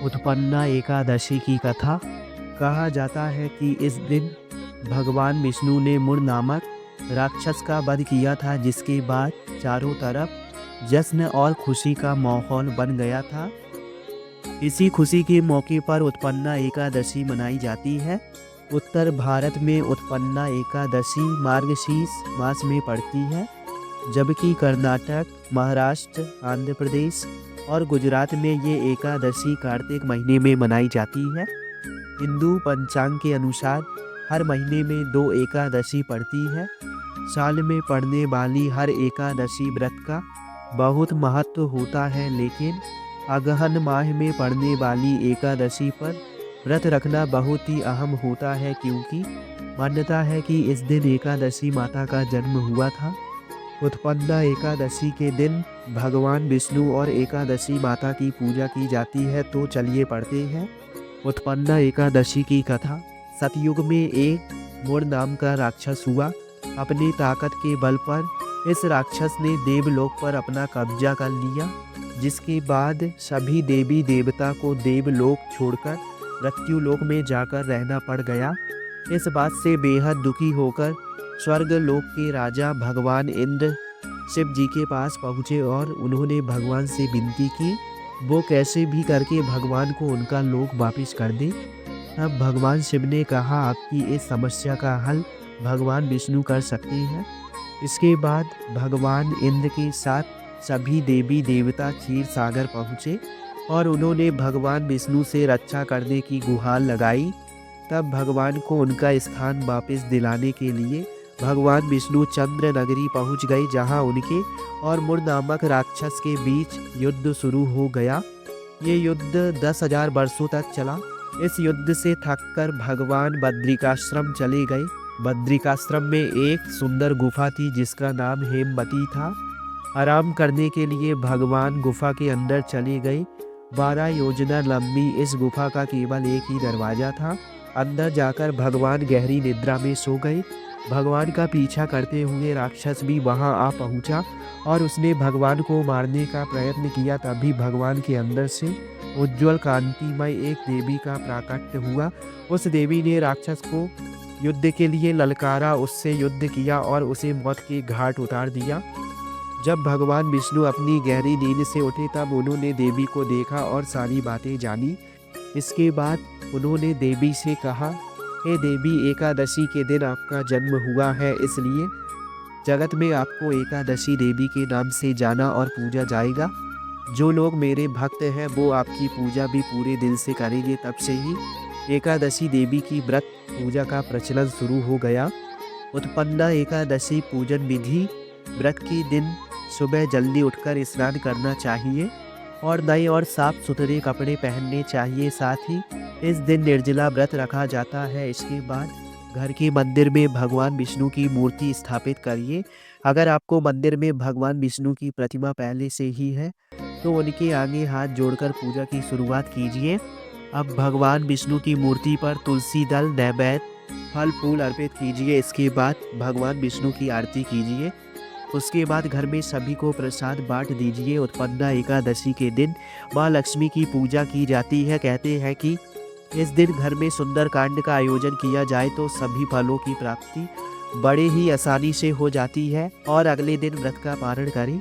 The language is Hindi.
उत्पन्ना एकादशी की कथा। कहा जाता है कि इस दिन भगवान विष्णु ने मुर नामक राक्षस का वध किया था, जिसके बाद चारों तरफ जश्न और खुशी का माहौल बन गया था। इसी खुशी के मौके पर उत्पन्ना एकादशी मनाई जाती है। उत्तर भारत में उत्पन्ना एकादशी मार्गशीर्ष मास में पड़ती है, जबकि कर्नाटक, महाराष्ट्र, आंध्र प्रदेश और गुजरात में ये एकादशी कार्तिक महीने में मनाई जाती है। हिंदू पंचांग के अनुसार हर महीने में 2 एकादशी पड़ती है। साल में पड़ने वाली हर एकादशी व्रत का बहुत महत्व होता है, लेकिन अगहन माह में पड़ने वाली एकादशी पर व्रत रखना बहुत ही अहम होता है, क्योंकि मान्यता है कि इस दिन एकादशी माता का जन्म हुआ था। उत्पन्ना एकादशी के दिन भगवान विष्णु और एकादशी माता की पूजा की जाती है। तो चलिए पढ़ते हैं उत्पन्ना एकादशी की कथा। सतयुग में एक मुर नाम का राक्षस हुआ। अपनी ताकत के बल पर इस राक्षस ने देवलोक पर अपना कब्जा कर लिया, जिसके बाद सभी देवी देवता को देवलोक छोड़कर मृत्युलोक में जाकर रहना पड़ गया। इस बात से बेहद दुखी होकर स्वर्गलोक के राजा भगवान इंद्र शिव जी के पास पहुँचे और उन्होंने भगवान से विनती की वो कैसे भी करके भगवान को उनका लोक वापिस कर दे। तब भगवान शिव ने कहा, आपकी इस समस्या का हल भगवान विष्णु कर सकते हैं। इसके बाद भगवान इंद्र के साथ सभी देवी देवता क्षीर सागर पहुँचे और उन्होंने भगवान विष्णु से रक्षा करने की गुहार लगाई। तब भगवान को उनका स्थान वापस दिलाने के लिए भगवान विष्णु चंद्र नगरी पहुँच गए, जहाँ उनके और मुर नामक राक्षस के बीच युद्ध शुरू हो गया। ये युद्ध 10,000 वर्षों तक चला। इस युद्ध से थककर भगवान बद्रिकाश्रम चले गए। बद्रिकाश्रम में एक सुंदर गुफा थी जिसका नाम हेमवती था। आराम करने के लिए भगवान गुफा के अंदर चले गए। 12 योजना लंबी इस गुफा का केवल एक ही दरवाजा था। अंदर जाकर भगवान गहरी निद्रा में सो गए। भगवान का पीछा करते हुए राक्षस भी वहां आ पहुंचा और उसने भगवान को मारने का प्रयत्न किया। तभी भगवान के अंदर से उज्ज्वल कांतिमय एक देवी का प्राकट्य हुआ। उस देवी ने राक्षस को युद्ध के लिए ललकारा, उससे युद्ध किया और उसे मौत के घाट उतार दिया। जब भगवान विष्णु अपनी गहरी नींद से उठे तब उन्होंने देवी को देखा और सारी बातें जानी। इसके बाद उन्होंने देवी से कहा, हे देवी, एकादशी के दिन आपका जन्म हुआ है, इसलिए जगत में आपको एकादशी देवी के नाम से जाना और पूजा जाएगा। जो लोग मेरे भक्त हैं वो आपकी पूजा भी पूरे दिल से करेंगे। तब से ही एकादशी देवी की व्रत पूजा का प्रचलन शुरू हो गया। उत्पन्ना एकादशी पूजन विधि। व्रत के दिन सुबह जल्दी उठकर स्नान करना चाहिए और नए और साफ सुथरे कपड़े पहनने चाहिए। साथ ही इस दिन निर्जला व्रत रखा जाता है। इसके बाद घर के मंदिर में भगवान विष्णु की मूर्ति स्थापित करिए। अगर आपको मंदिर में भगवान विष्णु की प्रतिमा पहले से ही है तो उनके आगे हाथ जोड़कर पूजा की शुरुआत कीजिए। अब भगवान विष्णु की मूर्ति पर तुलसी दल, नैवेद्य, फल फूल अर्पित कीजिए। इसके बाद भगवान विष्णु की आरती कीजिए। उसके बाद घर में सभी को प्रसाद बांट दीजिए। उत्पन्ना एकादशी के दिन माँ लक्ष्मी की पूजा की जाती है। कहते हैं कि इस दिन घर में सुंदर कांड का आयोजन किया जाए तो सभी फलों की प्राप्ति बड़े ही आसानी से हो जाती है। और अगले दिन व्रत का पारण करें।